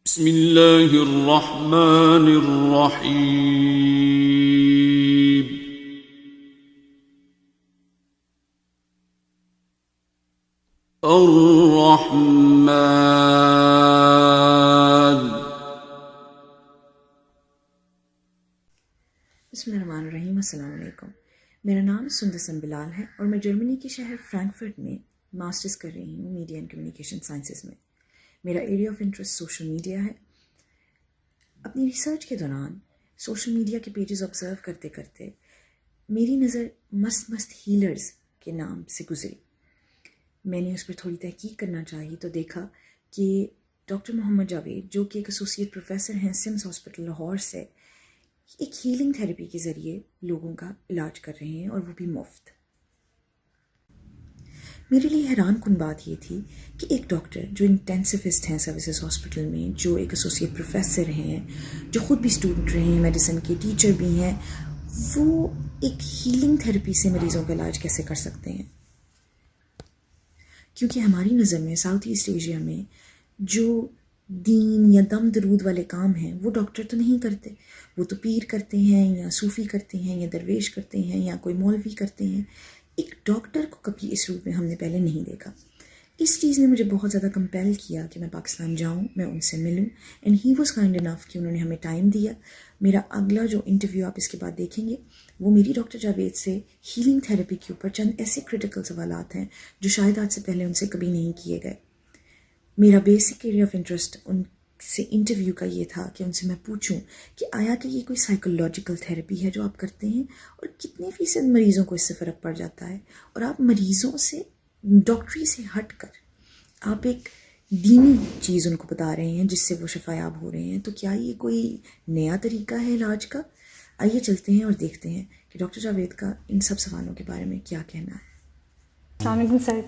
بسم اللہ الرحمن الرحیم الرحمن بسم اللہ الرحمن الرحیم۔ السلام علیکم۔ میرا نام سندسن بلال ہے اور میں جرمنی کے شہر فرینکفرٹ میں ماسٹرز کر رہی ہوں میڈیا اینڈ کمیونیکیشن سائنسز میں۔ میرا area of interest social media ہے۔ اپنی ریسرچ کے دوران سوشل میڈیا کے پیجز آبزرو کرتے کرتے میری نظر مست ہیلرز کے نام سے گزری۔ میں نے اس پر تھوڑی تحقیق کرنا چاہی تو دیکھا کہ ڈاکٹر محمد جاوید، جو کہ ایک ایسوسیٹ پروفیسر ہیں سمس ہاسپٹل لاہور سے، ایک ہیلنگ تھیراپی کے ذریعے لوگوں کا علاج کر رہے ہیں اور وہ بھی مفت۔ میرے لیے حیران کن بات یہ تھی کہ ایک ڈاکٹر جو انٹینسیوسٹ ہیں سروسز ہاسپٹل میں، جو ایک ایسوسیٹ پروفیسر ہیں، جو خود بھی اسٹوڈنٹ رہے ہیں، میڈیسن کے ٹیچر بھی ہیں، وہ ایک ہیلنگ تھیراپی سے مریضوں کا علاج کیسے کر سکتے ہیں؟ کیونکہ ہماری نظر میں ساؤتھ ایسٹ ایشیا میں جو دین یا دم درود والے کام ہیں وہ ڈاکٹر تو نہیں کرتے، وہ تو پیر کرتے ہیں یا صوفی کرتے ہیں یا درویش کرتے ہیں یا کوئی مولوی کرتے ہیں۔ ایک ڈاکٹر کو کبھی اس روپ میں ہم نے پہلے نہیں دیکھا۔ اس چیز نے مجھے بہت زیادہ کمپیل کیا کہ میں پاکستان جاؤں، میں ان سے ملوں، اینڈ ہی واز کائنڈ انف کہ انہوں نے ہمیں ٹائم دیا۔ میرا اگلا جو انٹرویو آپ اس کے بعد دیکھیں گے وہ میری ڈاکٹر جاوید سے ہیلنگ تھیراپی کے اوپر چند ایسے کرٹیکل سوالات ہیں جو شاید آج سے پہلے ان سے کبھی نہیں کیے گئے۔ میرا basic area of interest in سے انٹرویو کا یہ تھا کہ ان سے میں پوچھوں کہ آیا کہ یہ کوئی سائیکولوجیکل تھیراپی ہے جو آپ کرتے ہیں، اور کتنے فیصد مریضوں کو اس سے فرق پڑ جاتا ہے، اور آپ مریضوں سے ڈاکٹری سے ہٹ کر آپ ایک دینی چیز ان کو بتا رہے ہیں جس سے وہ شفایاب ہو رہے ہیں، تو کیا یہ کوئی نیا طریقہ ہے علاج کا؟ آئیے چلتے ہیں اور دیکھتے ہیں کہ ڈاکٹر جاوید کا ان سب سوالوں کے بارے میں کیا کہنا ہے۔ السلام علیکم سر،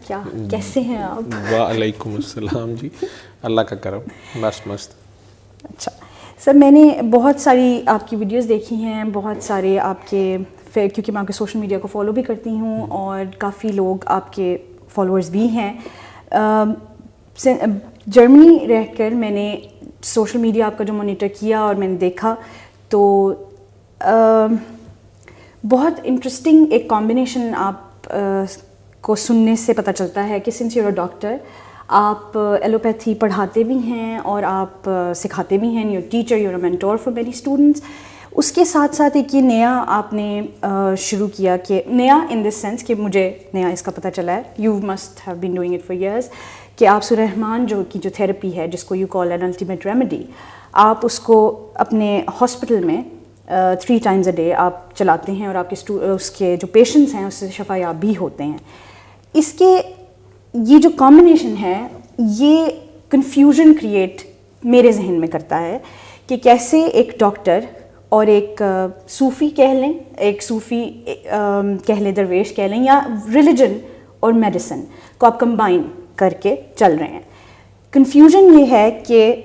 کیسے ہیں آپ؟ وعلیکم السلام جی، اللہ کا کرم، مست۔ اچھا سر، میں نے بہت ساری آپ کی ویڈیوز دیکھی ہیں، بہت سارے آپ کے کیونکہ میں آپ کے سوشل میڈیا کو فالو بھی کرتی ہوں اور کافی لوگ آپ کے فالوورز بھی ہیں۔ جرمنی رہ کر میں نے سوشل میڈیا آپ کا جو مانیٹر کیا اور میں نے دیکھا تو بہت انٹرسٹنگ ایک کمبینیشن آپ کو سننے سے پتہ چلتا ہے کہ سنس یو آر ڈاکٹر، آپ ایلوپیتھی پڑھاتے بھی ہیں اور آپ سکھاتے بھی ہیں، you teacher, you are mentor for many students. اس کے ساتھ ساتھ ایک یہ نیا آپ نے شروع کیا، کہ نیا ان دس سینس کہ مجھے نیا اس کا پتہ چلا ہے، you must have been doing it for years, کہ آپ سورہ رحمان جو تھیراپی ہے جس کو you call an ultimate remedy, آپ اس کو اپنے ہاسپٹل میں 3 times a day آپ چلاتے ہیں اور آپ کے اس کے جو پیشنٹس ہیں اس سے شفا یاب بھی ہوتے ہیں۔ اس کے یہ جو کمبینیشن ہے یہ کنفیوژن کریٹ میرے ذہن میں کرتا ہے کہ کیسے ایک ڈاکٹر اور ایک صوفی کہہ لیں، ایک صوفی کہہ لیں، درویش کہہ لیں، یا ریلیجن اور میڈیسن کو آپ کمبائن کر کے چل رہے ہیں۔ کنفیوژن یہ ہے کہ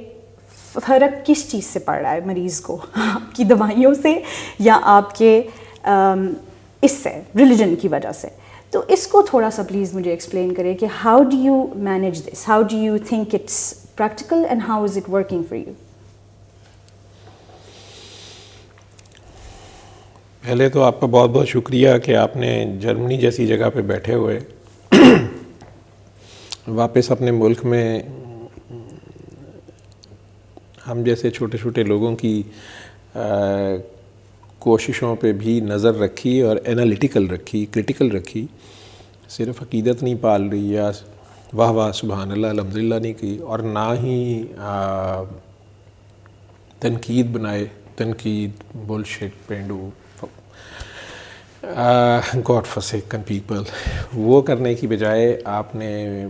فرق کس چیز سے پڑ رہا ہے مریض کو، آپ کی دوائیوں سے یا آپ کے اس سے ریلیجن کی وجہ سے؟ تو اس کو تھوڑا سا پلیز مجھے ایکسپلین کریں کہ how do you manage this, how do you think it's practical and how is it working for you? پہلے تو آپ کا بہت بہت شکریہ کہ آپ نے جرمنی جیسی جگہ پہ بیٹھے ہوئے واپس اپنے ملک میں ہم جیسے چھوٹے چھوٹے لوگوں کی کوششوں پہ بھی نظر رکھی اور انالیٹیکل رکھی، کرٹیکل رکھی، صرف عقیدت نہیں پال رہی یا واہ واہ سبحان اللہ الحمدللہ نہیں کی، اور نہ ہی تنقید بنائے، تنقید بولشٹ پینڈو گاڈ فورسیکن پیپل، وہ کرنے کی بجائے آپ نے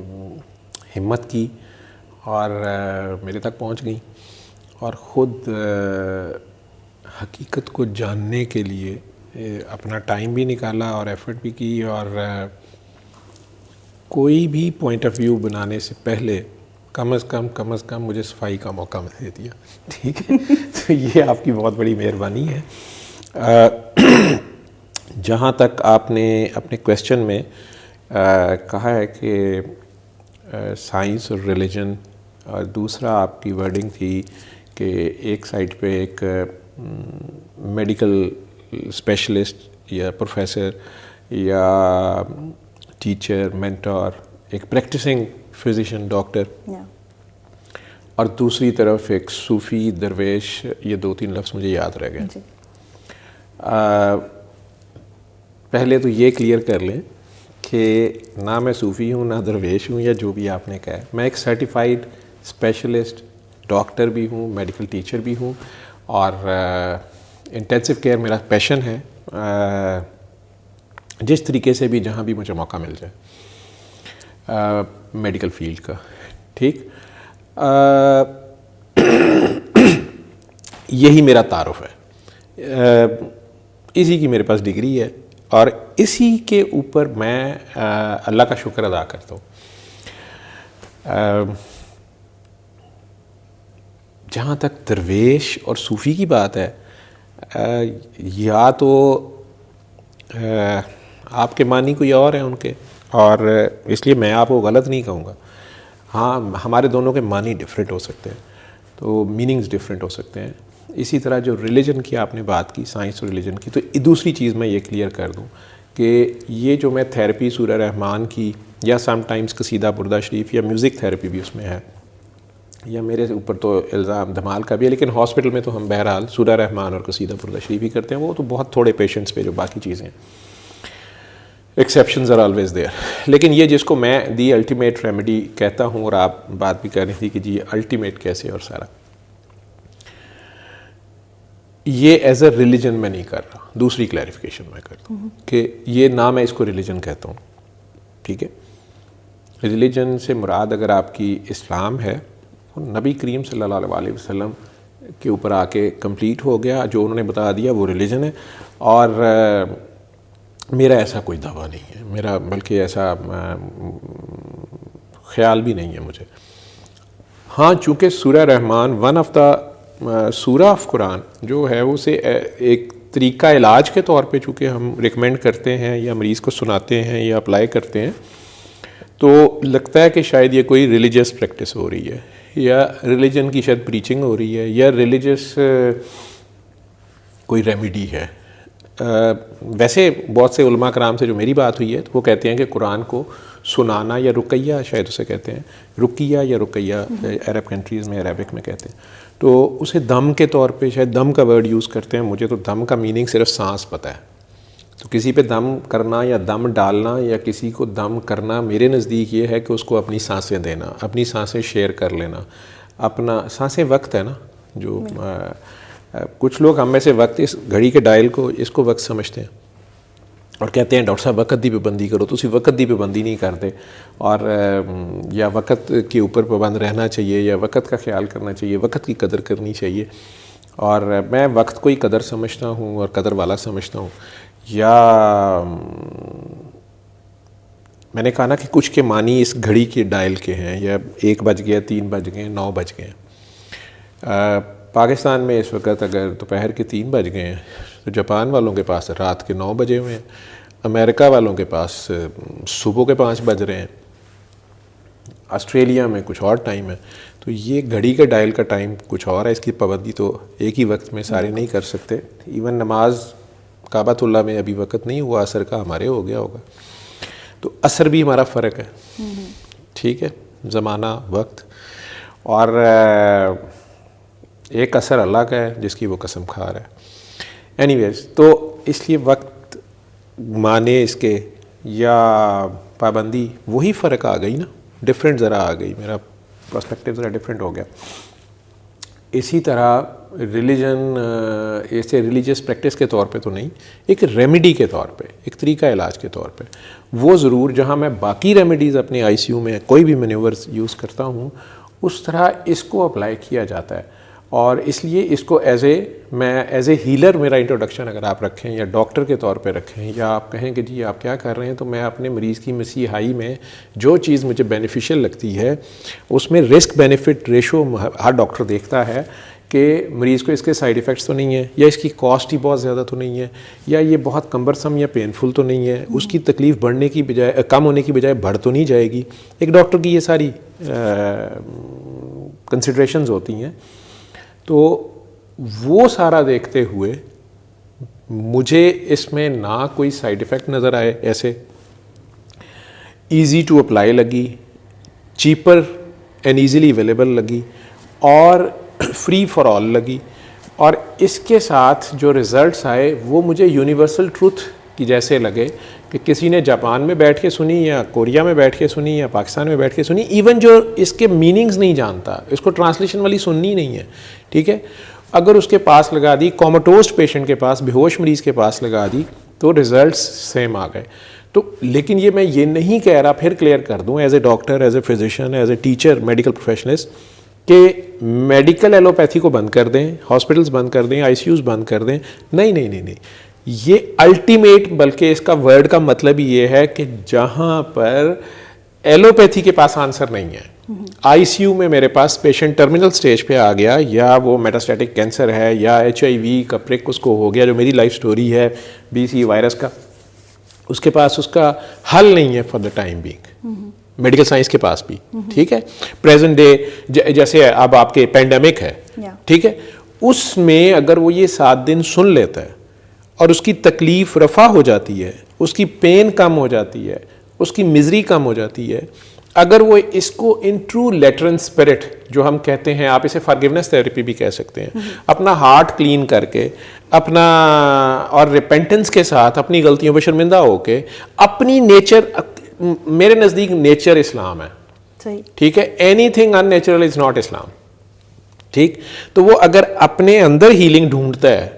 ہمت کی اور میرے تک پہنچ گئیں اور خود حقیقت کو جاننے کے لیے اپنا ٹائم بھی نکالا اور ایفرٹ بھی کی، اور کوئی بھی پوائنٹ آف ویو بنانے سے پہلے کم از کم مجھے صفائی کا موقع دے دیا، ٹھیک ہے؟ تو یہ آپ کی بہت بڑی مہربانی ہے۔ جہاں تک آپ نے اپنے کویسچن میں کہا ہے کہ سائنس اور ریلیجن اور دوسرا آپ کی ورڈنگ تھی کہ ایک سائڈ پہ ایک میڈیکل اسپیشلسٹ یا پروفیسر یا ٹیچر مینٹور، ایک پریکٹسنگ فزیشین ڈاکٹر، اور دوسری طرف ایک صوفی درویش. یہ 2-3 لفظ مجھے یاد رہ گئے. پہلے تو یہ کلیئر کر لیں کہ نہ میں صوفی ہوں، نہ درویش ہوں، یا جو بھی آپ نے کہا ہے. میں ایک سرٹیفائڈ اسپیشلسٹ ڈاکٹر بھی ہوں، میڈیکل ٹیچر بھی ہوں، اور انٹینسو کیئر میرا پیشن ہے. جس طریقے سے بھی جہاں بھی مجھے موقع مل جائے میڈیکل فیلڈ کا. ٹھیک، یہی میرا تعارف ہے. اسی کی میرے پاس ڈگری ہے، اور اسی کے اوپر میں اللہ کا شکر ادا کرتا ہوں. جہاں تک درویش اور صوفی کی بات ہے، یا تو آپ کے معنی کوئی اور ہیں ان کے، اور اس لیے میں آپ کو غلط نہیں کہوں گا. ہاں، ہمارے دونوں کے معنی ڈفرینٹ ہو سکتے ہیں، تو میننگز ڈفرینٹ ہو سکتے ہیں. اسی طرح جو ریلیجن کی آپ نے بات کی، سائنس اور ریلیجن کی، تو دوسری چیز میں یہ کلیئر کر دوں کہ یہ جو میں تھیراپی سورہ رحمان کی، یا سم ٹائمز قصیدہ بردہ شریف، یا میوزک تھیراپی بھی اس میں ہے، یا میرے اوپر تو الزام دھمال کا بھی ہے، لیکن ہاسپٹل میں تو ہم بہرحال سورہ رحمان اور قصیدہ بردہ شریف ہی کرتے ہیں. وہ تو بہت تھوڑے پیشنٹس پہ، جو باقی چیزیں ایکسیپشنز آر آلویز دیئر. لیکن یہ جس کو میں دی الٹیمیٹ ریمیڈی کہتا ہوں، اور آپ بات بھی کر رہی تھی کہ جی الٹیمیٹ کیسے، اور سارا یہ ایز اے ریلیجن میں نہیں کر رہا. دوسری کلیریفیکیشن میں کرتا ہوں کہ یہ نہ میں اس کو ریلیجن کہتا ہوں. ٹھیک ہے، ریلیجن سے مراد اگر آپ کی اسلام ہے، نبی کریم صلی اللہ علیہ وسلم کے اوپر آ کے کمپلیٹ ہو گیا، جو انہوں نے بتا دیا وہ ریلیجن ہے. اور میرا ایسا کوئی دعویٰ نہیں ہے، میرا بلکہ ایسا خیال بھی نہیں ہے مجھے. ہاں، چونکہ سورہ رحمان ون آف دا سورہ آف قرآن جو ہے، اسے ایک طریقہ علاج کے طور پہ چونکہ ہم ریکمینڈ کرتے ہیں، یا مریض کو سناتے ہیں، یا اپلائی کرتے ہیں، تو لگتا ہے کہ شاید یہ کوئی ریلیجس پریکٹس ہو رہی ہے، یا ریلیجن کی شاید پریچنگ ہو رہی ہے، یا ریلیجس کوئی ریمیڈی ہے. ویسے بہت سے علماء کرام سے جو میری بات ہوئی ہے، تو وہ کہتے ہیں کہ قرآن کو سنانا، یا رقیہ شاید اسے کہتے ہیں، رقیہ یا رقیہ عرب کنٹریز میں، عربک میں کہتے ہیں، تو اسے دم کے طور پہ شاید دم کا ورڈ یوز کرتے ہیں. مجھے تو دم کا میننگ صرف سانس پتہ ہے. تو کسی پہ دم کرنا یا دم ڈالنا یا کسی کو دم کرنا، میرے نزدیک یہ ہے کہ اس کو اپنی سانسیں دینا، اپنی سانسیں شیئر کر لینا. اپنا سانسیں وقت ہے نا، جو کچھ لوگ ہم میں سے وقت، اس گھڑی کے ڈائل کو، اس کو وقت سمجھتے ہیں، اور کہتے ہیں ڈاکٹر صاحب وقت دی پابندی کرو. تو اسی وقت دی پابندی نہیں کرتے، اور یا وقت کے اوپر پابند رہنا چاہیے، یا وقت کا خیال کرنا چاہیے، وقت کی قدر کرنی چاہیے. اور میں وقت کو ہی قدر سمجھتا ہوں، اور قدر والا سمجھتا ہوں. یا میں نے کہا نا کہ کچھ کے معنی اس گھڑی کے ڈائل کے ہیں، یا 1 بج گیا، 3 بج گئے، 9 بج گئے. پاکستان میں اس وقت اگر دوپہر کے 3 بج گئے ہیں، تو جاپان والوں کے پاس رات کے 9 بجے ہوئے ہیں، امریکہ والوں کے پاس صبح کے 5 بج رہے ہیں، آسٹریلیا میں کچھ اور ٹائم ہے. تو یہ گھڑی کے ڈائل کا ٹائم کچھ اور ہے. اس کی پابندی تو ایک ہی وقت میں سارے نہیں کر سکتے. ایون نماز کعبۃ اللہ میں ابھی وقت نہیں ہوا عصر کا، ہمارے ہو گیا ہوگا. تو عصر بھی ہمارا فرق ہے. ٹھیک ہے، زمانہ، وقت. اور ایک عصر اللہ کا ہے جس کی وہ قسم کھا رہا ہے. اینی ویز، تو اس لیے وقت معنی اس کے یا پابندی، وہی فرق آ گئی نا، ڈفرینٹ ذرا آ گئی، میرا پرسپیکٹیو ذرا ڈفرینٹ ہو گیا. اسی طرح ریلیجن ایسے ریلیجس پریکٹس کے طور پہ تو نہیں، ایک ریمیڈی کے طور پہ، ایک طریقہ علاج کے طور پہ وہ ضرور، جہاں میں باقی ریمیڈیز اپنے آئی سی یو میں کوئی بھی مینیورز یوز کرتا ہوں، اس طرح اس کو اپلائی کیا جاتا ہے. اور اس لیے اس کو ایز اے ہیلر میرا انٹروڈکشن اگر آپ رکھیں، یا ڈاکٹر کے طور پہ رکھیں، یا آپ کہیں کہ جی آپ کیا کر رہے ہیں، تو میں اپنے مریض کی مسیحائی میں جو چیز مجھے بینیفیشل لگتی ہے، اس میں رسک بینیفٹ ریشو ہر ڈاکٹر دیکھتا ہے کہ مریض کو اس کے سائیڈ ایفیکٹس تو نہیں ہیں، یا اس کی کاسٹ ہی بہت زیادہ تو نہیں ہے، یا یہ بہت کمبرسم یا پینفل تو نہیں ہے، اس کی تکلیف بڑھنے کی بجائے، کم ہونے کی بجائے بڑھ تو نہیں جائے گی. ایک ڈاکٹر کی یہ ساری کنسیڈریشنز ہوتی ہیں. تو وہ سارا دیکھتے ہوئے مجھے اس میں نہ کوئی سائیڈ ایفیکٹ نظر آئے ایسے, ایزی ٹو اپلائی لگی, چیپر اینڈ ایزیلی اویلیبل لگی, اور فری فار آل لگی. اور اس کے ساتھ جو ریزلٹس آئے وہ مجھے یونیورسل ٹروتھ کی جیسے لگے کہ کسی نے جاپان میں بیٹھ کے سنی یا کوریا میں بیٹھ کے سنی یا پاکستان میں بیٹھ کے سنی, ایون جو اس کے میننگز نہیں جانتا, اس کو ٹرانسلیشن والی سننی نہیں ہے, ٹھیک ہے, اگر اس کے پاس لگا دی, کوماٹوز پیشنٹ کے پاس, بے ہوش مریض کے پاس لگا دی, تو ریزلٹس سیم آ گئے. تو لیکن یہ میں یہ نہیں کہہ رہا, پھر کلیئر کر دوں, as a doctor, as a physician, as a teacher, medical professionalist, کہ میڈیکل ایلوپیتھی کو بند کر دیں, ہاسپٹلس بند کر دیں, آئی سی یوز بند کر دیں. نہیں نہیں نہیں نہیں, یہ الٹیمیٹ, بلکہ اس کا ورڈ کا مطلب یہ ہے کہ جہاں پر ایلوپیتھی کے پاس آنسر نہیں ہے, آئی سی یو میں میرے پاس پیشنٹ ٹرمینل سٹیج پہ آ گیا, یا وہ میٹاسٹیٹک کینسر ہے, یا ایچ آئی وی کا پرک اس کو ہو گیا, جو میری لائف سٹوری ہے بی سی وائرس کا, اس کے پاس اس کا حل نہیں ہے for the time being, medical science کے پاس بھی, ٹھیک ہے. پریزنٹ ڈے جیسے اب آپ کے پینڈیمک ہے, ٹھیک ہے, اس میں اگر وہ یہ 7 دن سن لیتا ہے اور اس کی تکلیف رفع ہو جاتی ہے, اس کی پین کم ہو جاتی ہے, اس کی مزری کم ہو جاتی ہے, اگر وہ اس کو ان ٹرو لیٹرن اسپرٹ جو ہم کہتے ہیں, آپ اسے فارگیونیس تھراپی بھی کہہ سکتے ہیں, اپنا ہارٹ کلین کر کے, اپنا اور ریپینٹنس کے ساتھ اپنی غلطیوں پہ شرمندہ ہو کے, اپنی نیچر, میرے نزدیک نیچر اسلام ہے, ٹھیک ہے, anything unnatural is not Islam, ٹھیک. تو وہ اگر اپنے اندر ہیلنگ ڈھونڈتا ہے,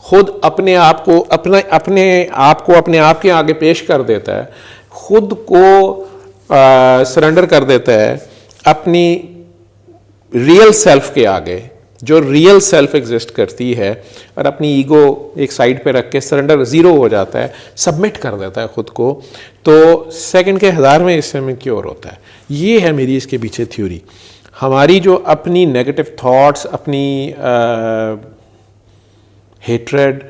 خود اپنے آپ کو اپنے آپ کے آگے پیش کر دیتا ہے, خود کو سرنڈر کر دیتا ہے اپنی ریئل سیلف کے آگے, جو ریئل سیلف ایگزسٹ کرتی ہے, اور اپنی ایگو ایک سائڈ پہ رکھ کے سرنڈر زیرو ہو جاتا ہے, سبمٹ کر دیتا ہے خود کو, تو سیکنڈ کے 1000 میں حصے میں کیور ہوتا ہے. یہ ہے میری اس کے پیچھے تھیوری. ہماری جو اپنی نیگیٹو تھاٹس, اپنی hatred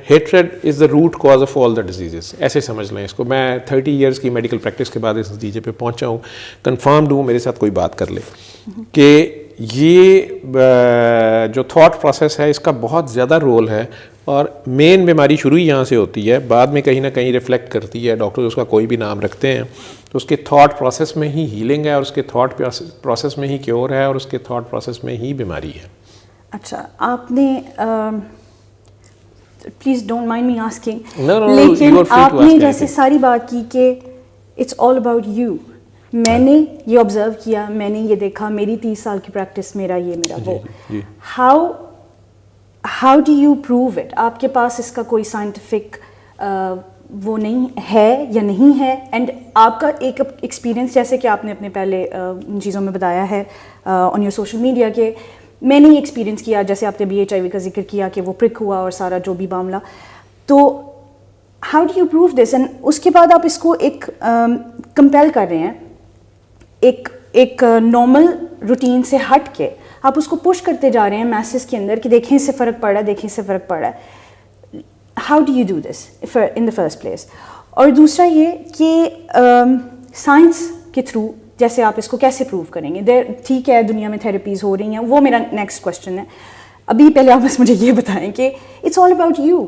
is the root cause of all the diseases, ایسے سمجھ لیں اس کو. میں 30 ایئرس کی میڈیکل پریکٹس کے بعد اس نتیجے پہ پہنچا ہوں, کنفرمڈ ہوں, میرے ساتھ کوئی بات کر لے, کہ یہ جو تھاٹ پروسیس ہے اس کا بہت زیادہ رول ہے, اور مین بیماری شروع ہی یہاں سے ہوتی ہے, بعد میں کہیں نہ کہیں ریفلیکٹ کرتی ہے, ڈاکٹر اس کا کوئی بھی نام رکھتے ہیں, تو اس کے تھاٹ پروسیس میں ہی ہیلنگ ہے, اور اس کے تھاٹ پروسیس میں ہی کیور ہے, اور اس کے تھاٹ پروسیس میں ہی بیماری ہے. اچھا, آپ نے please don't mind me asking, لیکن آپ نے جیسے ساری بات کی کہ اٹس آل اباؤٹ یو, میں نے یہ آبزرو کیا, میں نے یہ دیکھا, میری 30 سال کی پریکٹس, میرا یہ میرا وہ, how do you prove it? آپ کے پاس اس کا کوئی سائنٹیفک وہ نہیں ہے یا نہیں ہے؟ اینڈ آپ کا ایک ایکسپیرینس, جیسے کہ آپ نے اپنے پہلے ان چیزوں میں بتایا ہے آن یور سوشل میڈیا, کہ میں نے یہ ایکسپیرینس کیا, جیسے آپ نے بی ایچ آئی وی کا ذکر کیا کہ وہ پرک ہوا اور سارا جو بھی معاملہ, تو how do you prove this? And اس کے بعد آپ اس کو ایک کمپیل کر رہے ہیں, ایک نارمل روٹین سے ہٹ کے آپ اس کو پش کرتے جا رہے ہیں میسز کے اندر کہ دیکھیں اس سے فرق پڑ رہا ہے, دیکھیں اس سے فرق پڑ رہا ہے. How do you do this in the first place? اور دوسرا یہ کہ سائنس کے تھرو جیسے آپ اس کو کیسے پروو کریں گے؟ ٹھیک ہے, دنیا میں تھراپیز ہو رہی ہیں, وہ میرا نیکسٹ کوشچن ہے. ابھی پہلے آپ بس مجھے یہ بتائیں کہ it's all about you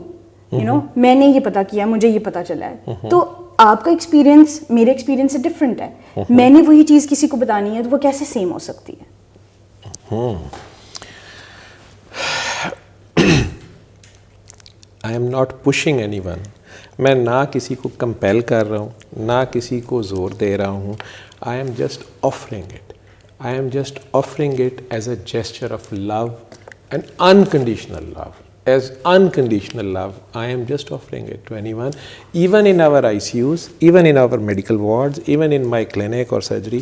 know, میں نے یہ پتا کیا, مجھے یہ پتا چلا ہے, تو آپ کا ایکسپیرینس میرے ایکسپیرینس سے ڈفرینٹ ہے, میں نے وہی چیز کسی کو بتانی ہے تو وہ کیسے سیم ہو سکتی ہے؟ آئی am not pushing any one, میں نہ کسی کو کمپیل کر رہا ہوں, نہ کسی کو زور دے رہا ہوں. I am just offering it, I am just offering it as a gesture of love and unconditional love. As unconditional love, I am just offering it to anyone, even in our ICUs, even in our medical wards, even in my clinic or surgery.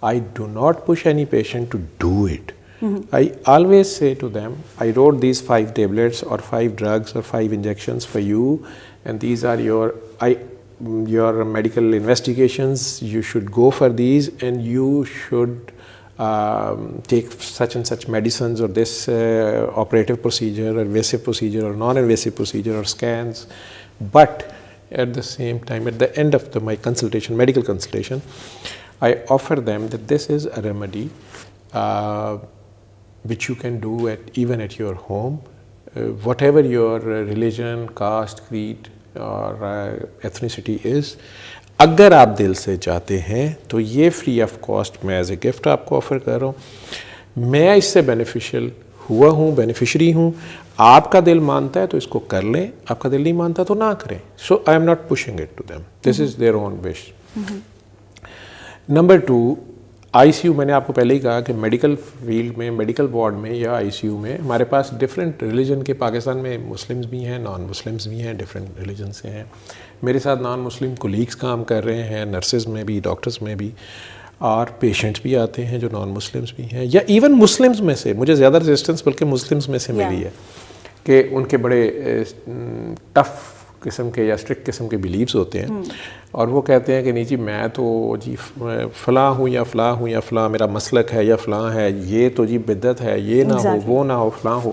I do not push any patient to do it. I always say to them, I wrote these 5 tablets or 5 drugs or 5 injections for you, and these are your medical investigations. You should go for these, and you should take such and such medicines or this operative procedure or invasive procedure or non-invasive procedure or scans. But at the same time, at the end of my consultation, medical consultation, I offer them that this is a remedy which you can do even at your home, whatever your religion, caste, creed or ethnicity is. اگر آپ دل سے چاہتے ہیں تو یہ free of cost میں as a gift آپ کو آفر کر رہا ہوں. میں اس سے بینیفیشل ہوا ہوں, بینیفیشری ہوں. آپ کا دل مانتا ہے تو اس کو کر لیں, آپ کا دل نہیں مانتا تو نہ کریں. So I am not pushing it to them, this is their own wish. Number 2, I C U. میں نے آپ کو پہلے ہی کہا کہ میڈیکل فیلڈ میں, میڈیکل وارڈ میں یا آئی سی یو میں ہمارے پاس ڈفرینٹ ریلیجن کے, پاکستان میں مسلمس بھی ہیں, نان مسلمس بھی ہیں, ڈفرینٹ ریلیجن سے ہیں. میرے ساتھ نان مسلم کولیگس کام کر رہے ہیں, نرسز میں بھی, ڈاکٹرز میں بھی, اور پیشنٹس بھی آتے ہیں جو نان مسلمس بھی ہیں, یا ایون مسلمس میں سے. مجھے زیادہ ریزسٹنس بلکہ مسلمس میں سے ملی ہے کہ ان کے بڑے ٹف قسم کے یا اسٹرکٹ قسم کے بلیفز ہوتے ہیں, اور وہ کہتے ہیں کہ نہیں جی میں تو جی فلاں ہوں یا فلاں ہوں یا فلاں میرا مسلک ہے یا فلاں ہے, یہ تو جی بدعت ہے, یہ نہ ہو, وہ نہ ہو, فلاں ہو.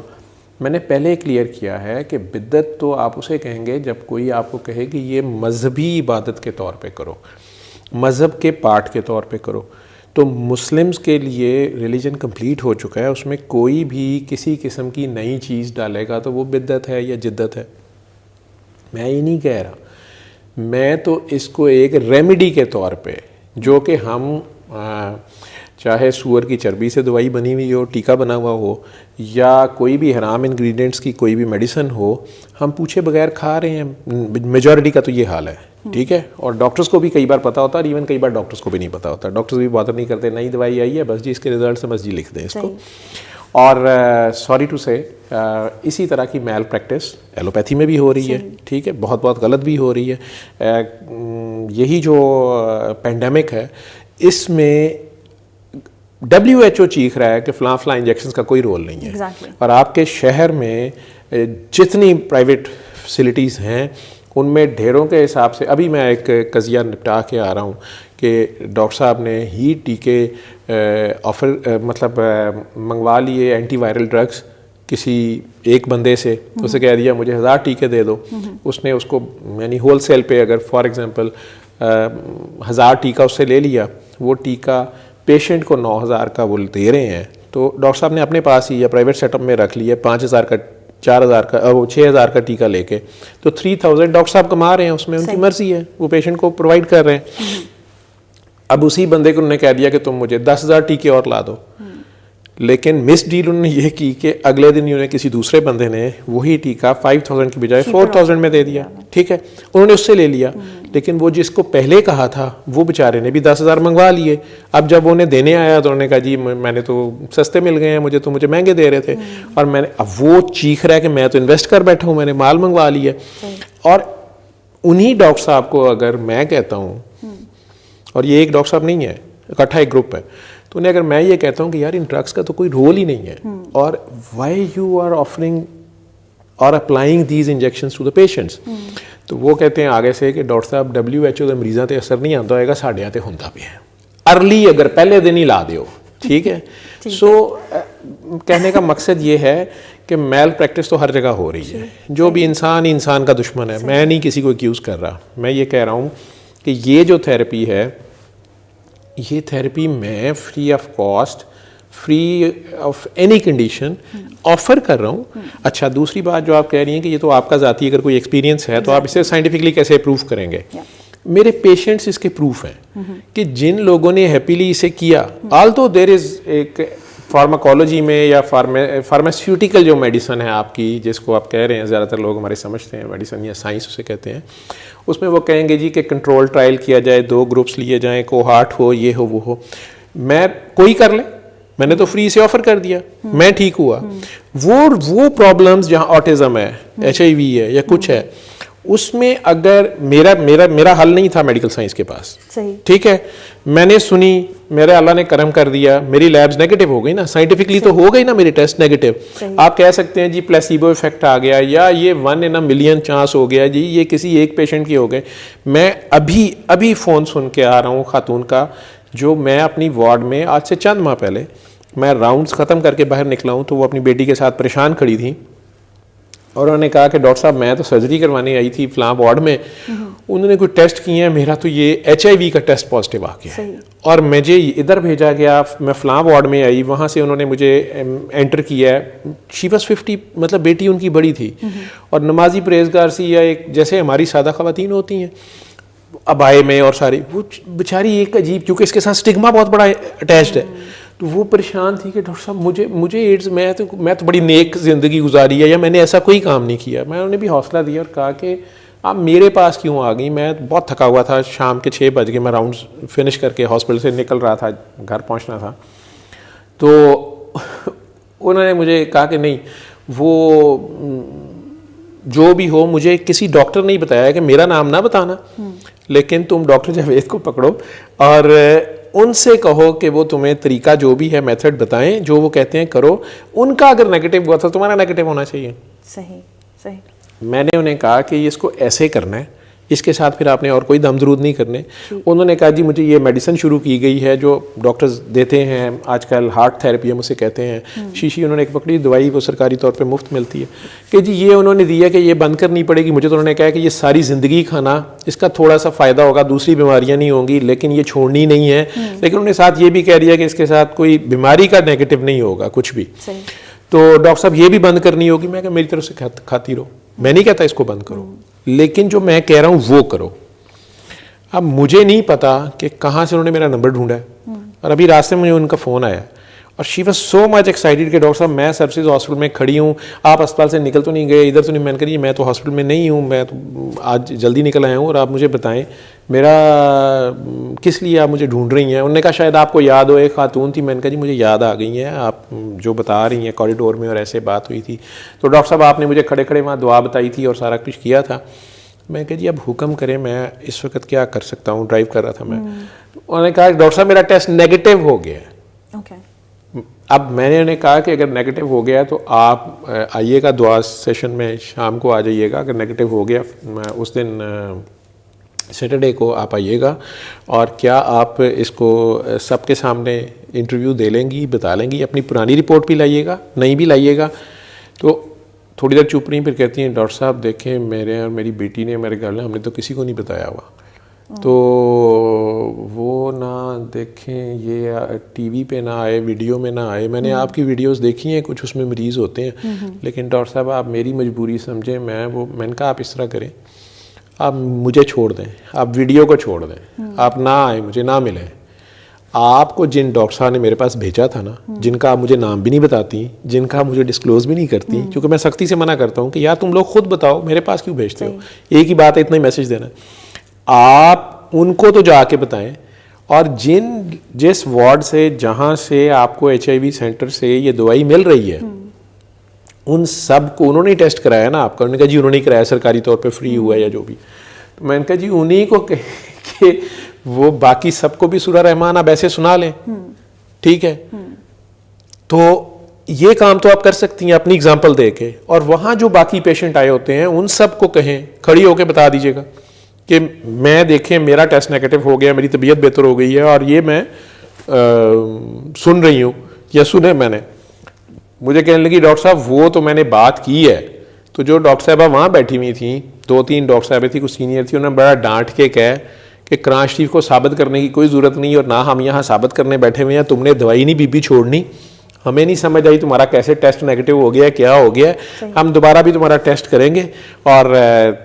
میں نے پہلے کلیئر کیا ہے کہ بدعت تو آپ اسے کہیں گے جب کوئی آپ کو کہے کہ یہ مذہبی عبادت کے طور پہ کرو, مذہب کے پارٹ کے طور پہ کرو. تو مسلمز کے لیے ریلیجن کمپلیٹ ہو چکا ہے, اس میں کوئی بھی کسی قسم کی نئی چیز ڈالے گا تو وہ بدعت ہے یا جدت ہے. میں یہ نہیں کہہ رہا, میں تو اس کو ایک ریمیڈی کے طور پہ, جو کہ ہم چاہے سور کی چربی سے دوائی بنی ہوئی ہو, ٹیکا بنا ہوا ہو, یا کوئی بھی حرام انگریڈینٹس کی کوئی بھی میڈیسن ہو, ہم پوچھے بغیر کھا رہے ہیں. میجورٹی کا تو یہ حال ہے, ٹھیک ہے. اور ڈاکٹرز کو بھی کئی بار پتہ ہوتا ہے, اور ایون کئی بار ڈاکٹرز کو بھی نہیں پتہ ہوتا. ڈاکٹرز بھی بات نہیں کرتے, نئی دوائی آئی ہے بس جی اس کے ریزلٹ سے بس جی لکھ دیں اس کو. اور سوری ٹو سے اسی طرح کی میل پریکٹس ایلوپیتھی میں بھی ہو رہی ہے, ٹھیک ہے, بہت بہت غلط بھی ہو رہی ہے. یہی جو پینڈیمک ہے اس میں WHO چیخ رہا ہے کہ فلاں فلاں انجیکشنز کا کوئی رول نہیں ہے. اور آپ کے شہر میں جتنی پرائیویٹ فیسلٹیز ہیں ان میں ڈھیروں کے حساب سے, ابھی میں ایک قضیہ نپٹا کے آ رہا ہوں کہ ڈاکٹر صاحب نے ہی ٹیکے آفر مطلب منگوا لیے, اینٹی وائرل ڈرگس کسی ایک بندے سے, اسے کہہ دیا مجھے 1000 ٹیکے دے دو. اس نے اس کو یعنی ہول سیل پہ اگر فار ایگزامپل 1000 ٹیکا اس سے لے لیا, وہ ٹیکا پیشنٹ کو 9000 کا وہ دے رہے ہیں, تو ڈاکٹر صاحب نے اپنے پاس ہی یا پرائیویٹ سیٹ اپ میں رکھ لیا 5000 کا, 4000 کا, 6000 کا ٹیکا لے کے, تو 3000 ڈاکٹر صاحب کما رہے ہیں اس میں, ان کی مرضی ہے, وہ پیشنٹ کو پرووائڈ کر رہے ہیں. اب اسی بندے کو انہوں نے کہہ دیا کہ تم مجھے 10000 ٹیکے اور لا دو, لیکن مس ڈیل انہوں نے یہ کی کہ اگلے دن انہیں کسی دوسرے بندے نے وہی ٹیکا 5000 کی بجائے 4000 میں دے دیا, ٹھیک ہے, انہوں نے اس سے لے لیا. لیکن وہ جس کو پہلے کہا تھا وہ بیچارے نے بھی 10000 منگوا لیے. اب جب انہیں دینے آیا تو انہوں نے کہا جی میں نے تو سستے مل گئے ہیں, مجھے مہنگے دے رہے تھے, اور میں نے, اب وہ چیخ رہا ہے کہ میں تو انویسٹ کر بیٹھا ہوں, میں نے مال منگوا لیا. اور انہی ڈاکٹر صاحب کو اگر میں کہتا ہوں, اور یہ ایک ڈاکٹر صاحب نہیں ہے, اکٹھا ایک گروپ ہے, تو انہیں اگر میں یہ کہتا ہوں کہ یار ان ڈرگس کا تو کوئی رول ہی نہیں ہے, اور وائی یو آر آفرنگ اور applying these injections to the patients, تو وہ کہتے ہیں آگے سے کہ ڈاکٹر صاحب WHO کے مریضاں تے اثر نہیں آتا ہوئے گا, ساڑھے آتے ہوتا بھی ہے, ارلی اگر پہلے دن ہی لا دیو, ٹھیک ہے. سو کہنے کا مقصد یہ ہے کہ میل پریکٹس تو ہر جگہ ہو رہی ہے, جو بھی انسان ہی انسان کا دشمن ہے. میں نہیں کسی کو ایکیوز کر رہا, میں یہ کہہ رہا ہوں کہ یہ جو تھیراپی ہے, یہ تھیراپی میں free of cost, free of any condition offer کر رہا ہوں. اچھا, دوسری بات جو آپ کہہ رہی ہیں کہ یہ تو آپ کا ذاتی اگر کوئی ایکسپیرینس ہے تو آپ اسے سائنٹیفکلی کیسے پروف کریں گے. میرے پیشنٹس اس کے پروف ہیں کہ جن لوگوں نے ہیپیلی اسے کیا, آلدو دیر از ایک فارماکولوجی میں یا فارماسیوٹیکل جو میڈیسن ہے آپ کی, جس کو آپ کہہ رہے ہیں, زیادہ تر لوگ ہمارے سمجھتے ہیں میڈیسن یا سائنس اسے کہتے ہیں, اس میں وہ کہیں گے جی کہ کنٹرول ٹرائل کیا جائے, 2 گروپس لیے جائیں, کوہارٹ ہو, یہ ہو, وہ ہو. میں کوئی کر لے, میں نے تو فری سے آفر کر دیا, میں ٹھیک ہوا. وہ پرابلمز جہاں آٹزم ہے, HIV ہے یا کچھ ہے, اس میں اگر میرا حل نہیں تھا میڈیکل سائنس کے پاس, ٹھیک ہے, میں نے سنی, میرے اللہ نے کرم کر دیا, میری لیبز نیگیٹو ہو گئی نا, سائنٹیفکلی تو ہو گئی نا میری ٹیسٹ نیگیٹو. آپ کہہ سکتے ہیں جی پلیسیبو افیکٹ آ گیا, یا یہ 1 in a million چانس ہو گیا, جی یہ کسی ایک پیشنٹ کی ہو گئے. میں ابھی فون سن کے آ رہا ہوں خاتون کا, جو میں اپنی وارڈ میں آج سے چند ماہ پہلے میں راؤنڈز ختم کر کے باہر نکلا ہوں, تو وہ اپنی بیٹی کے ساتھ پریشان کھڑی تھیں. اور انہوں نے کہا کہ ڈاکٹر صاحب میں تو سرجری کروانے آئی تھی فلاں وارڈ میں, انہوں نے کوئی ٹیسٹ کیے ہیں, میرا تو یہ HIV کا ٹیسٹ پازیٹیو آ گیا ہے, اور مجھے ادھر بھیجا گیا, میں فلاں وارڈ میں آئی, وہاں سے انہوں نے مجھے انٹر کیا ہے. شی واز 50, مطلب بیٹی ان کی بڑی تھی, اور نمازی پرہیزگار سی, یا ایک جیسے ہماری سادہ خواتین ہوتی ہیں ابائے میں, اور ساری وہ بیچاری ایک عجیب, کیونکہ اس کے ساتھ اسٹگما بہت بڑا اٹیچڈ ہے, تو وہ پریشان تھی کہ ڈاکٹر صاحب مجھے ایڈز, میں تو بڑی نیک زندگی گزاری ہے, یا میں نے ایسا کوئی کام نہیں کیا. میں انہوں نے بھی حوصلہ دیا اور کہا کہ آپ میرے پاس کیوں آ گئی, میں بہت تھکا ہوا تھا, شام کے 6 بج گئے, میں راؤنڈز فنش کر کے ہاسپٹل سے نکل رہا تھا, گھر پہنچنا تھا. تو انہوں نے مجھے کہا کہ نہیں, وہ جو بھی ہو, مجھے کسی ڈاکٹر نے بتایا کہ میرا نام نہ بتانا, لیکن تم ڈاکٹر جاوید کو پکڑو اور ان سے کہو کہ وہ تمہیں طریقہ جو بھی ہے میتھڈ بتائیں, جو وہ کہتے ہیں کرو. ان کا اگر نیگیٹو ہوا تھا, تمہارا نیگیٹو ہونا چاہیے. صحیح. میں نے انہیں کہا کہ اس کو ایسے کرنا ہے, اس کے ساتھ پھر آپ نے اور کوئی دم درود نہیں کرنے. انہوں نے کہا جی مجھے یہ میڈیسن شروع کی گئی ہے جو ڈاکٹرز دیتے ہیں آج کل, ہارٹ تھراپی ہم اسے کہتے ہیں. شیشی انہوں نے ایک پکڑی دوائی, وہ سرکاری طور پہ مفت ملتی ہے, کہ جی یہ انہوں نے دیا کہ یہ بند کرنی پڑے گی. مجھے تو انہوں نے کہا کہ یہ ساری زندگی کھانا, اس کا تھوڑا سا فائدہ ہوگا, دوسری بیماریاں نہیں ہوں گی, لیکن یہ چھوڑنی نہیں ہے. لیکن انہوں نے ساتھ یہ بھی کہہ دیا کہ اس کے ساتھ کوئی بیماری کا نیگیٹو نہیں ہوگا کچھ بھی. تو ڈاکٹر صاحب یہ بھی بند کرنی ہوگی. میں کہ میری طرف سے کھاتی رہو, میں نہیں کہتا اس کو بند کرو, لیکن جو میں کہہ رہا ہوں وہ کرو. اب مجھے نہیں پتا کہ کہاں سے انہوں نے میرا نمبر ڈھونڈا ہے, اور ابھی راستے میں مجھے ان کا فون آیا, اور she was so much excited کہ ڈاکٹر صاحب میں سرسز ہاسپٹل میں کھڑی ہوں, آپ اسپتال سے نکل تو نہیں گئے, ادھر تو نہیں. میں نے کہا میں تو ہاسپٹل میں نہیں ہوں, میں تو آج جلدی نکل آیا ہوں, اور آپ مجھے بتائیں میرا کس لیے آپ مجھے ڈھونڈ رہی ہیں. انہوں نے کہا شاید آپ کو یاد ہو, ایک خاتون تھی. میں نے کہا جی مجھے یاد آ گئی ہیں آپ جو بتا رہی ہیں, کوریڈور میں اور ایسے بات ہوئی تھی. تو ڈاکٹر صاحب آپ نے مجھے کھڑے کھڑے وہاں دعا بتائی تھی اور سارا کچھ کیا تھا. میں کہا جی اب حکم کریں, میں اس وقت کیا کر سکتا ہوں, ڈرائیو کر رہا تھا میں. انہوں نے کہا ڈاکٹر صاحب میرا ٹیسٹ نیگیٹو ہو گیا ہے. اب میں نے انہیں کہا کہ اگر نیگیٹو ہو گیا تو آپ آئیے گا دعا سیشن میں, شام کو آ جائیے گا. اگر نیگیٹو ہو گیا اس دن سیٹرڈے کو آپ آئیے گا, اور کیا آپ اس کو سب کے سامنے انٹرویو دے لیں گی, بتا لیں گی, اپنی پرانی رپورٹ بھی لائیے گا, نہیں بھی لائیے گا. تو تھوڑی دیر چپ رہی, پھر کہتی ہیں ڈاکٹر صاحب دیکھیں میرے اور میری بیٹی نے, میرے گھر میں, ہم نے تو کسی کو نہیں بتایا ہوا. تو وہ نہ دیکھیں, یہ ٹی وی پہ نہ آئے, ویڈیو میں نہ آئے. میں نے آپ کی ویڈیوز دیکھی ہیں, کچھ اس میں مریض ہوتے ہیں, لیکن ڈاکٹر صاحب آپ میری مجبوری سمجھیں. میں نے کہا آپ اس طرح کریں, آپ مجھے چھوڑ دیں, آپ ویڈیو کو چھوڑ دیں, آپ نہ آئیں, مجھے نہ ملیں. آپ کو جن ڈاکٹر صاحب نے میرے پاس بھیجا تھا نا, جن کا آپ مجھے نام بھی نہیں بتاتی, جن کا مجھے ڈسکلوز بھی نہیں کرتی, کیونکہ میں سختی سے منع کرتا ہوں کہ یا تم لوگ خود بتاؤ, میرے پاس کیوں بھیجتے ہو. ایک ہی بات ہے, اتنا ہی میسج دینا. آپ ان کو تو جا کے بتائیں, اور جس وارڈ سے, جہاں سے آپ کو HIV سینٹر سے یہ دوائی مل رہی ہے, ان سب کو انہوں نے ٹیسٹ کرایا نا آپ کا. انہوں نے کہا جی انہوں نے کرایا, سرکاری طور پہ فری ہوا ہے یا جو بھی. تو میں نے کہا جی انہیں کو کہ وہ باقی سب کو بھی سورہ رحمان آپ ایسے سنا لیں, ٹھیک ہے. تو یہ کام تو آپ کر سکتی ہیں اپنی اگزامپل دے کے, اور وہاں جو باقی پیشنٹ آئے ہوتے ہیں ان سب کو کہیں, کھڑی ہو کے بتا دیجیے گا کہ میں دیکھیں میرا ٹیسٹ نیگیٹو ہو گیا, میری طبیعت بہتر ہو گئی ہے, اور یہ میں سن رہی ہوں یا سنے میں نے. مجھے کہنے لگی ڈاکٹر صاحب وہ تو میں نے بات کی ہے. تو جو ڈاکٹر صاحبہ وہاں بیٹھی ہوئی تھیں, 2-3 ڈاکٹر صاحبیں تھیں, کچھ سینئر تھی, انہوں نے بڑا ڈانٹ کے کہا کہ قرآن شریف کو ثابت کرنے کی کوئی ضرورت نہیں, اور نہ ہم یہاں ثابت کرنے بیٹھے ہوئے ہیں. تم نے دوائی نہیں بی چھوڑنی, ہمیں نہیں سمجھ آئی تمہارا کیسے ٹیسٹ نیگیٹو ہو گیا, کیا ہو گیا. ہم دوبارہ بھی تمہارا ٹیسٹ کریں گے, اور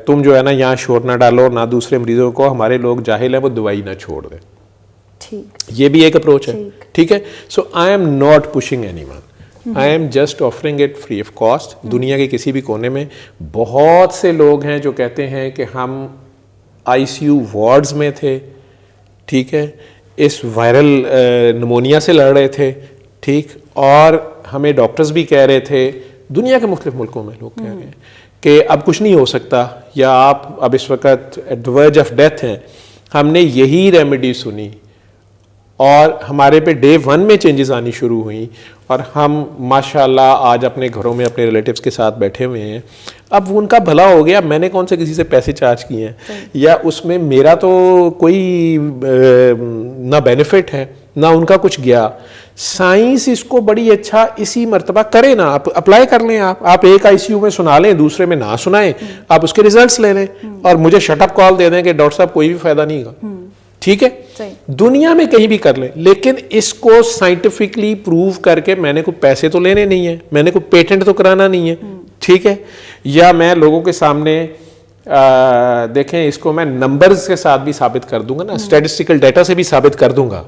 تم جو ہے نا یہاں شور نہ ڈالو, نہ دوسرے مریضوں کو, ہمارے لوگ جاہل ہیں, وہ دوائی نہ چھوڑ دیں. یہ بھی ایک اپروچ ہے, ٹھیک ہے. So I am not pushing anyone, I am just offering it free of cost. دنیا کے کسی بھی کونے میں بہت سے لوگ ہیں جو کہتے ہیں کہ ہم ICU وارڈز میں تھے, ٹھیک ہے, اس وائرل نمونیا سے لڑ رہے تھے, ٹھیک, اور ہمیں ڈاکٹرز بھی کہہ رہے تھے, دنیا کے مختلف ملکوں میں لوگ کہہ رہے ہیں کہ اب کچھ نہیں ہو سکتا, یا آپ اب اس وقت ایٹ دی ورج آف ڈیتھ ہیں. ہم نے یہی ریمیڈی سنی, اور ہمارے پہ ڈے 1 میں چینجز آنی شروع ہوئیں, اور ہم ماشاءاللہ آج اپنے گھروں میں اپنے ریلیٹیوز کے ساتھ بیٹھے ہوئے ہیں. اب ان کا بھلا ہو گیا, میں نے کون سے کسی سے پیسے چارج کیے ہیں, یا اس میں میرا تو کوئی نہ بینیفٹ ہے نہ ان کا کچھ گیا. سائنس اس کو بڑی اچھا اسی مرتبہ کرے نا, آپ اپلائی کر لیں, آپ ایک آئی سی یو میں سنا لیں, دوسرے میں نہ سنائیں, آپ اس کے ریزلٹس لے لیں اور مجھے شٹ اپ کال دے دیں کہ ڈاکٹر صاحب کوئی بھی فائدہ نہیں ہوگا. ٹھیک ہے, دنیا میں کہیں بھی کر لیں, لیکن اس کو سائنٹیفکلی پروو کر کے میں نے کوئی پیسے تو لینے نہیں ہیں, میں نے کوئی پیٹنٹ تو کرانا نہیں ہے. ٹھیک ہے, یا میں لوگوں کے سامنے دیکھیں اس کو میں نمبرز کے ساتھ بھی ثابت کر دوں گا نا, اسٹیٹسٹیکل ڈیٹا سے بھی ثابت کر دوں گا.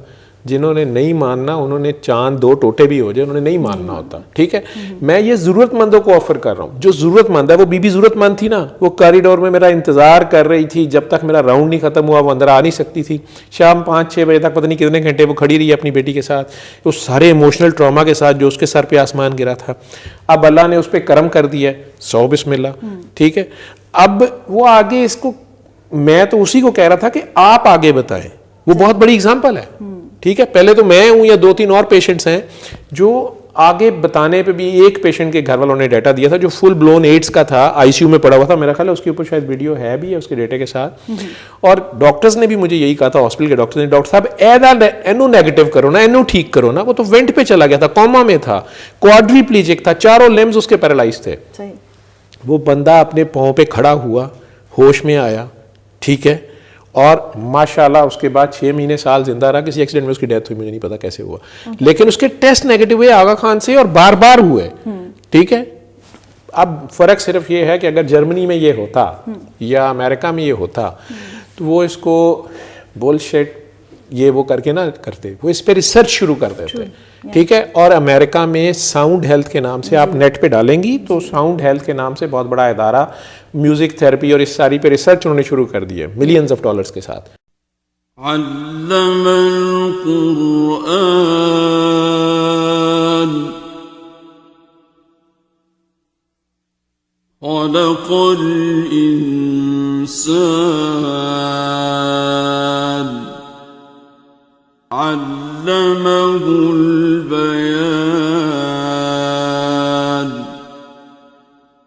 جنہوں نے نہیں ماننا انہوں نے چاند دو ٹوٹے بھی ہو جائے, انہوں نے نہیں ماننا ہوتا. ٹھیک ہے, میں یہ ضرورت مندوں کو آفر کر رہا ہوں. جو ضرورت مند ہے, وہ بی بی ضرورت مند تھی نا, وہ کاریڈور میں میرا انتظار کر رہی تھی جب تک میرا راؤنڈ نہیں ختم ہوا, وہ اندر آ نہیں سکتی تھی. شام 5-6 بجے تک پتہ نہیں کتنے گھنٹے وہ کھڑی رہی اپنی بیٹی کے ساتھ, اس سارے ایموشنل ٹراما کے ساتھ جو اس کے سر پہ آسمان گرا تھا. اب اللہ نے اس پہ کرم کر دیا ہے, 100 بسم اللہ. ٹھیک ہے, اب وہ آگے اس کو, میں تو اسی کو کہہ رہا تھا کہ آپ آگے بتائیں, وہ بہت بڑی اگزامپل ہے. ٹھیک ہے, پہلے تو میں ہوں یا 2-3 اور پیشنٹس ہیں جو آگے بتانے پہ بھی. ایک پیشنٹ کے گھر والوں نے ڈیٹا دیا تھا جو فل بلون ایڈز کا تھا, آئی سی یو میں پڑا ہوا تھا, میرا خیال ہے اس کے اوپر شاید ویڈیو ہے بھی ہے اس کے ڈیٹا کے ساتھ. اور ڈاکٹرز نے بھی مجھے یہی کہا تھا, ہاسپٹل کے ڈاکٹر نے, ڈاکٹر صاحب اینو نیگیٹو کرو نا, اینو ٹھیک کرو نا. وہ تو وینٹ پہ چلا گیا تھا, کوما میں تھا, کوادریپلیجک تھا, چاروں لمبز اس کے پیرالائز تھے. وہ بندہ اپنے پاؤں پہ کھڑا ہوا, ہوش میں آیا. ٹھیک ہے, اور ماشاءاللہ اس کے بعد 6 مہینے سال زندہ رہا. کسی ایکسیڈنٹ میں اس کی ڈیتھ ہوئی, مجھے نہیں پتا کیسے ہوا, لیکن اس کے ٹیسٹ نیگیٹو ہوئے آغا خان سے, اور بار بار ہوئے. ٹھیک ہے, اب فرق صرف یہ ہے کہ اگر جرمنی میں یہ ہوتا یا امریکہ میں یہ ہوتا تو وہ اس کو بول شیٹ یہ وہ کر کے نہ کرتے, وہ اس پہ ریسرچ شروع کر دیتے. ٹھیک ہے, اور امریکہ میں ساؤنڈ ہیلتھ کے نام سے, آپ نیٹ پہ ڈالیں گی تو ساؤنڈ ہیلتھ کے نام سے بہت بڑا ادارہ, میوزک تھراپی اور اس ساری پہ ریسرچ انہوں نے شروع کر دی ہے ملینز آف ڈالرز کے ساتھ. علم القرآن خلق الإنسان علمه